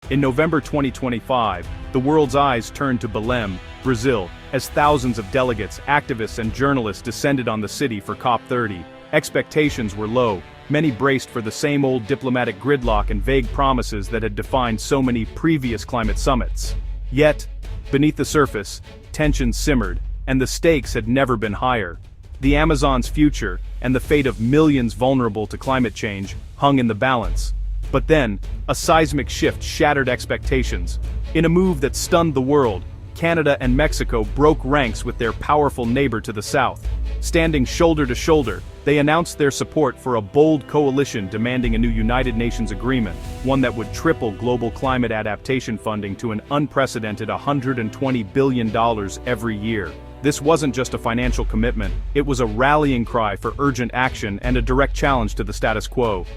In November 2025, the world's eyes turned to Belém, Brazil, as thousands of delegates, activists and journalists descended on the city for COP30. Expectations were low, many braced for the same old diplomatic gridlock and vague promises that had defined so many previous climate summits. Yet, beneath the surface, tensions simmered, and the stakes had never been higher. The Amazon's future, and the fate of millions vulnerable to climate change, hung in the balance. But then, a seismic shift shattered expectations. In a move that stunned the world, Canada and Mexico broke ranks with their powerful neighbor to the south. Standing shoulder to shoulder, they announced their support for a bold coalition demanding a new United Nations agreement, one that would triple global climate adaptation funding to an unprecedented $120 billion every year. This wasn't just a financial commitment, it was a rallying cry for urgent action and a direct challenge to the status quo.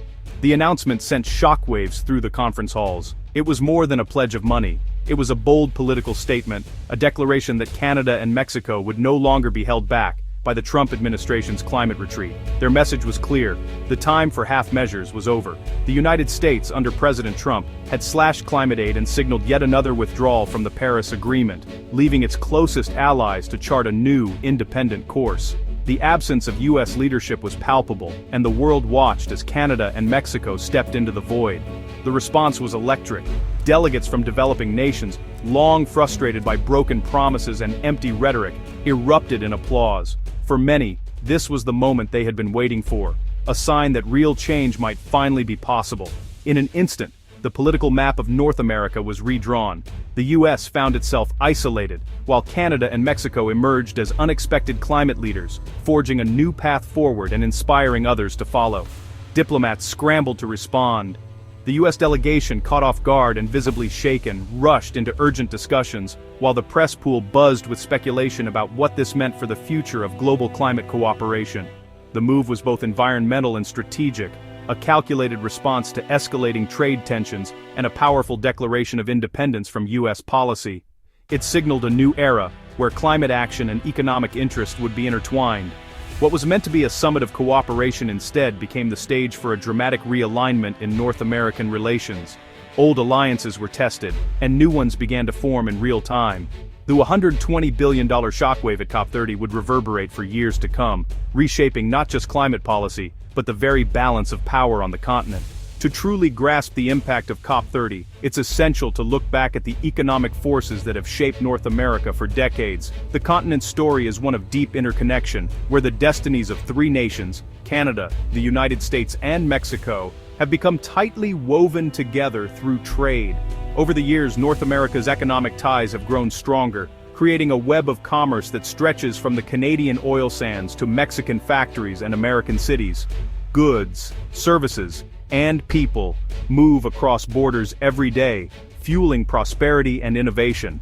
The announcement sent shockwaves through the conference halls. It was more than a pledge of money. It was a bold political statement, a declaration that Canada and Mexico would no longer be held back by the Trump administration's climate retreat. Their message was clear: the time for half measures was over. The United States, under President Trump, had slashed climate aid and signaled yet another withdrawal from the Paris Agreement, leaving its closest allies to chart a new, independent course. The absence of U.S. leadership was palpable, and the world watched as Canada and Mexico stepped into the void. The response was electric. Delegates from developing nations, long frustrated by broken promises and empty rhetoric, erupted in applause. For many, this was the moment they had been waiting for, a sign that real change might finally be possible. In an instant, the political map of North America was redrawn. The U.S. found itself isolated, while Canada and Mexico emerged as unexpected climate leaders, forging a new path forward and inspiring others to follow. Diplomats scrambled to respond. The U.S. delegation, caught off guard and visibly shaken, rushed into urgent discussions, while the press pool buzzed with speculation about what this meant for the future of global climate cooperation. The move was both environmental and strategic, a calculated response to escalating trade tensions and a powerful declaration of independence from U.S. policy. It signaled a new era, where climate action and economic interest would be intertwined. What was meant to be a summit of cooperation instead became the stage for a dramatic realignment in North American relations. Old alliances were tested, and new ones began to form in real time. The $120 billion shockwave at COP30 would reverberate for years to come, reshaping not just climate policy, but the very balance of power on the continent. To truly grasp the impact of COP30, it's essential to look back at the economic forces that have shaped North America for decades. The continent's story is one of deep interconnection, where the destinies of three nations, Canada, the United States and Mexico, have become tightly woven together through trade. Over the years, North America's economic ties have grown stronger, creating a web of commerce that stretches from the Canadian oil sands to Mexican factories and American cities. Goods, services, and people move across borders every day, fueling prosperity and innovation.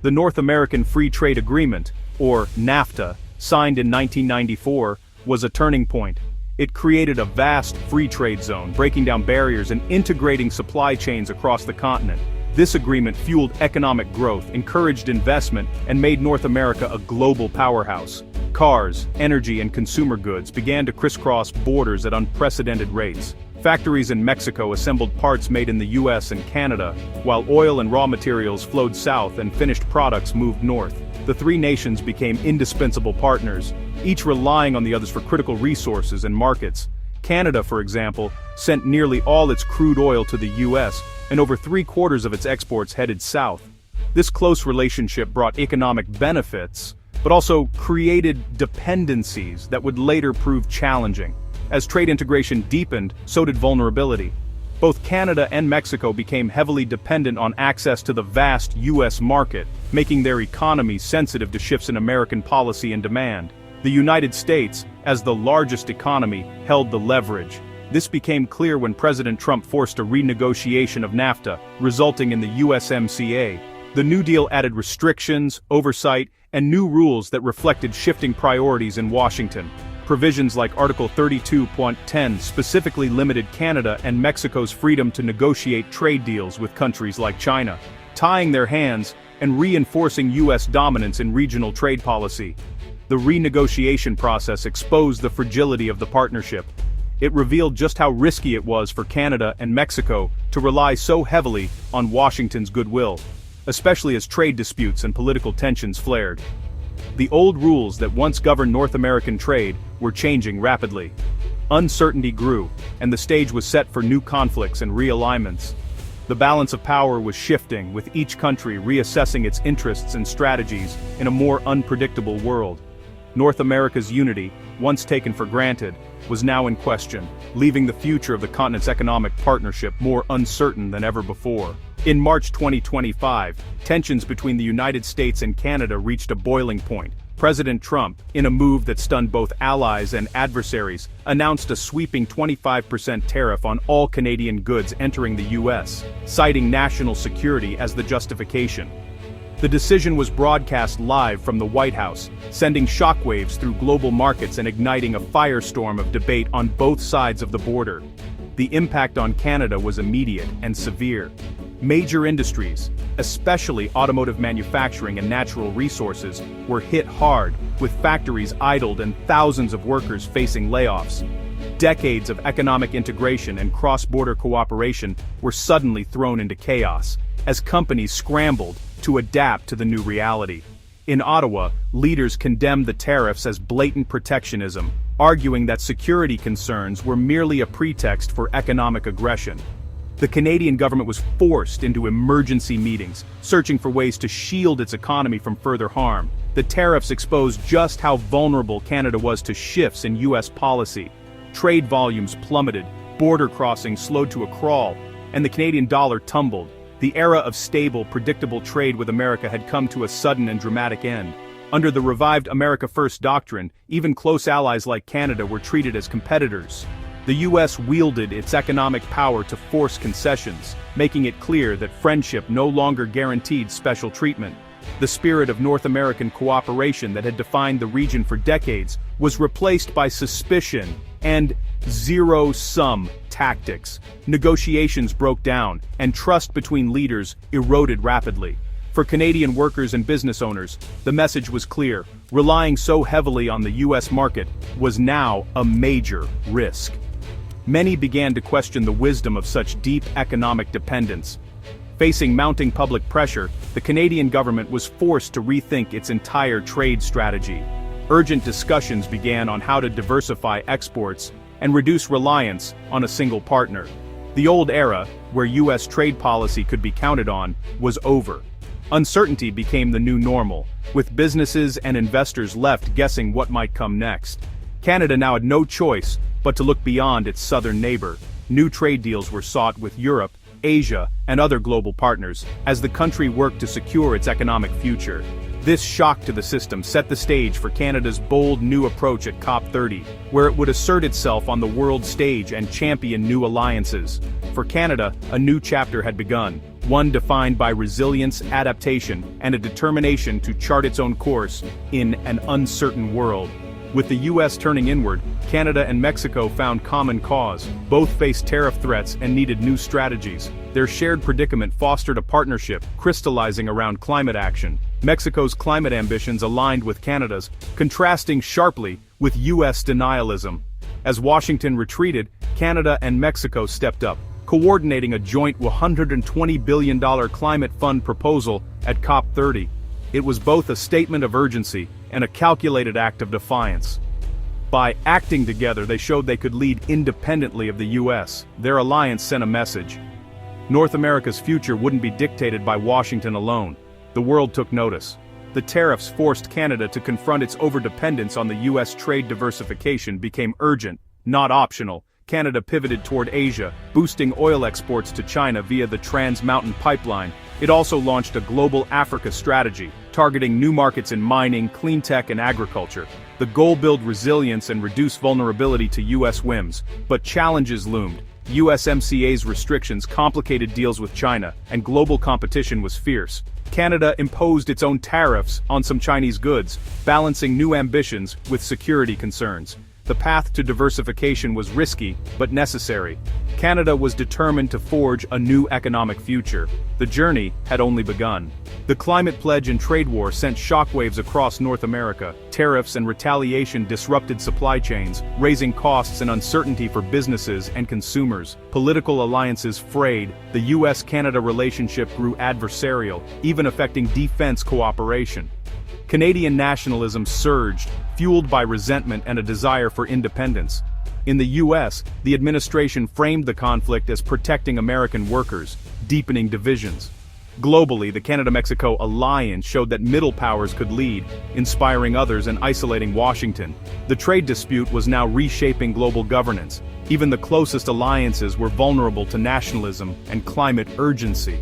The North American Free Trade Agreement, or NAFTA, signed in 1994, was a turning point. It created a vast free trade zone, breaking down barriers and integrating supply chains across the continent. This agreement fueled economic growth, encouraged investment, and made North America a global powerhouse. Cars, energy, and consumer goods began to crisscross borders at unprecedented rates. Factories in Mexico assembled parts made in the US and Canada, while oil and raw materials flowed south and finished products moved north. The three nations became indispensable partners, each relying on the others for critical resources and markets. Canada, for example, sent nearly all its crude oil to the US, and over 3/4 of its exports headed south. This close relationship brought economic benefits, but also created dependencies that would later prove challenging. As trade integration deepened, so did vulnerability. Both Canada and Mexico became heavily dependent on access to the vast U.S. market, making their economies sensitive to shifts in American policy and demand. The United States, as the largest economy, held the leverage. This became clear when President Trump forced a renegotiation of NAFTA, resulting in the USMCA. The New Deal added restrictions, oversight, and new rules that reflected shifting priorities in Washington. Provisions like Article 32.10 specifically limited Canada and Mexico's freedom to negotiate trade deals with countries like China, tying their hands and reinforcing U.S. dominance in regional trade policy. The renegotiation process exposed the fragility of the partnership. it revealed just how risky it was for Canada and Mexico to rely so heavily on Washington's goodwill, especially as trade disputes and political tensions flared. The old rules that once governed North American trade were changing rapidly. Uncertainty grew, and the stage was set for new conflicts and realignments. The balance of power was shifting, with each country reassessing its interests and strategies in a more unpredictable world. North America's unity, once taken for granted, was now in question, leaving the future of the continent's economic partnership more uncertain than ever before. In March 2025, tensions between the United States and Canada reached a boiling point. President Trump, in a move that stunned both allies and adversaries, announced a sweeping 25% tariff on all Canadian goods entering the U.S., citing national security as the justification. The decision was broadcast live from the White House, sending shockwaves through global markets and igniting a firestorm of debate on both sides of the border. The impact on Canada was immediate and severe. Major industries, especially automotive manufacturing and natural resources, were hit hard, with factories idled and thousands of workers facing layoffs. Decades of economic integration and cross-border cooperation were suddenly thrown into chaos, as companies scrambled to adapt to the new reality. In Ottawa, leaders condemned the tariffs as blatant protectionism, arguing that security concerns were merely a pretext for economic aggression. The Canadian government was forced into emergency meetings, searching for ways to shield its economy from further harm. The tariffs exposed just how vulnerable Canada was to shifts in U.S. policy. Trade volumes plummeted, border crossings slowed to a crawl, and the Canadian dollar tumbled. The era of stable, predictable trade with America had come to a sudden and dramatic end. Under the revived America First doctrine, even close allies like Canada were treated as competitors. The U.S. wielded its economic power to force concessions, making it clear that friendship no longer guaranteed special treatment. The spirit of North American cooperation that had defined the region for decades was replaced by suspicion and zero-sum tactics. Negotiations broke down, and trust between leaders eroded rapidly. For Canadian workers and business owners, the message was clear: relying so heavily on the U.S. market was now a major risk. Many began to question the wisdom of such deep economic dependence. Facing mounting public pressure, the Canadian government was forced to rethink its entire trade strategy. Urgent discussions began on how to diversify exports and reduce reliance on a single partner. The old era, where U.S. trade policy could be counted on, was over. Uncertainty became the new normal, with businesses and investors left guessing what might come next. Canada now had no choice but to look beyond its southern neighbor. New trade deals were sought with Europe, Asia, and other global partners, as the country worked to secure its economic future. This shock to the system set the stage for Canada's bold new approach at COP30, where it would assert itself on the world stage and champion new alliances. For Canada, a new chapter had begun, one defined by resilience, adaptation, and a determination to chart its own course in an uncertain world. With the U.S. turning inward, Canada and Mexico found common cause. Both faced tariff threats and needed new strategies. Their shared predicament fostered a partnership, crystallizing around climate action. Mexico's climate ambitions aligned with Canada's, contrasting sharply with U.S. denialism. As Washington retreated, Canada and Mexico stepped up, coordinating a joint $120 billion climate fund proposal at COP30. It was both a statement of urgency and a calculated act of defiance. By acting together, they showed they could lead independently of the U.S. Their alliance sent a message. North America's future wouldn't be dictated by Washington alone. The world took notice. The tariffs forced Canada to confront its overdependence on the U.S. Trade diversification became urgent, not optional. Canada pivoted toward Asia, boosting oil exports to China via the Trans Mountain Pipeline. It also launched a global Africa strategy, targeting new markets in mining, clean tech, and agriculture. The goal: build resilience and reduce vulnerability to U.S. whims. But challenges loomed. USMCA's restrictions complicated deals with China, and global competition was fierce. Canada imposed its own tariffs on some Chinese goods, balancing new ambitions with security concerns. The path to diversification was risky, but necessary. Canada was determined to forge a new economic future. The journey had only begun. The climate pledge and trade war sent shockwaves across North America. Tariffs and retaliation disrupted supply chains, raising costs and uncertainty for businesses and consumers. Political alliances frayed. The US-Canada relationship grew adversarial, even affecting defense cooperation. Canadian nationalism surged, fueled by resentment and a desire for independence. In the US, the administration framed the conflict as protecting American workers, deepening divisions. Globally, the Canada-Mexico alliance showed that middle powers could lead, inspiring others and isolating Washington. The trade dispute was now reshaping global governance. Even the closest alliances were vulnerable to nationalism and climate urgency.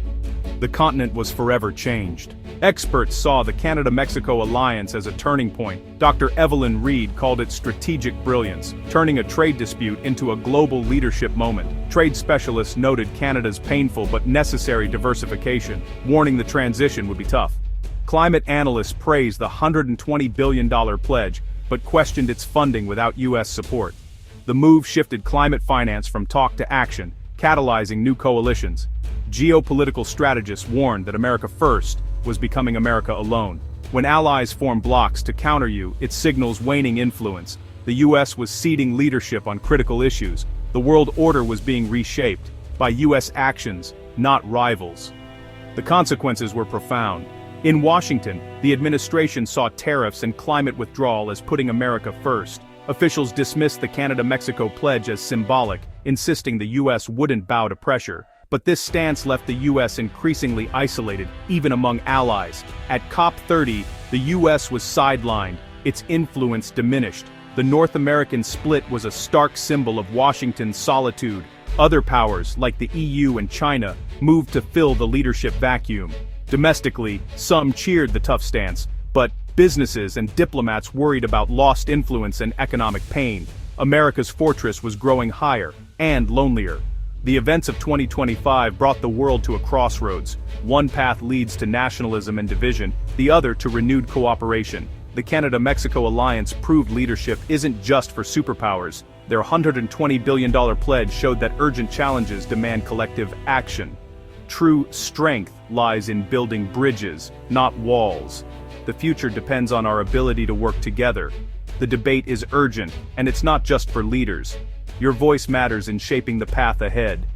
The continent was forever changed. Experts saw the Canada-Mexico alliance as a turning point. Dr. Evelyn Reed called it strategic brilliance, turning a trade dispute into a global leadership moment. Trade specialists noted Canada's painful but necessary diversification, warning the transition would be tough. Climate analysts praised the $120 billion pledge, but questioned its funding without U.S. support. The move shifted climate finance from talk to action, catalyzing new coalitions. Geopolitical strategists warned that America first was becoming America alone. When allies form blocs to counter you, it signals waning influence. The US was ceding leadership on critical issues. The world order was being reshaped by US actions, not rivals. The consequences were profound. In Washington, the administration saw tariffs and climate withdrawal as putting America first. Officials dismissed the Canada-Mexico pledge as symbolic, insisting the US wouldn't bow to pressure. But this stance left the US increasingly isolated, even among allies. At COP30, the US was sidelined, its influence diminished. The North American split was a stark symbol of Washington's solitude. Other powers, like the EU and China, moved to fill the leadership vacuum. Domestically, some cheered the tough stance, but businesses and diplomats worried about lost influence and economic pain. America's fortress was growing higher, and lonelier. The events of 2025 brought the world to a crossroads. One path leads to nationalism and division, the other to renewed cooperation. The Canada-Mexico alliance proved leadership isn't just for superpowers. Their $120 billion pledge showed that urgent challenges demand collective action. True strength lies in building bridges, not walls. The future depends on our ability to work together. The debate is urgent, and it's not just for leaders. Your voice matters in shaping the path ahead.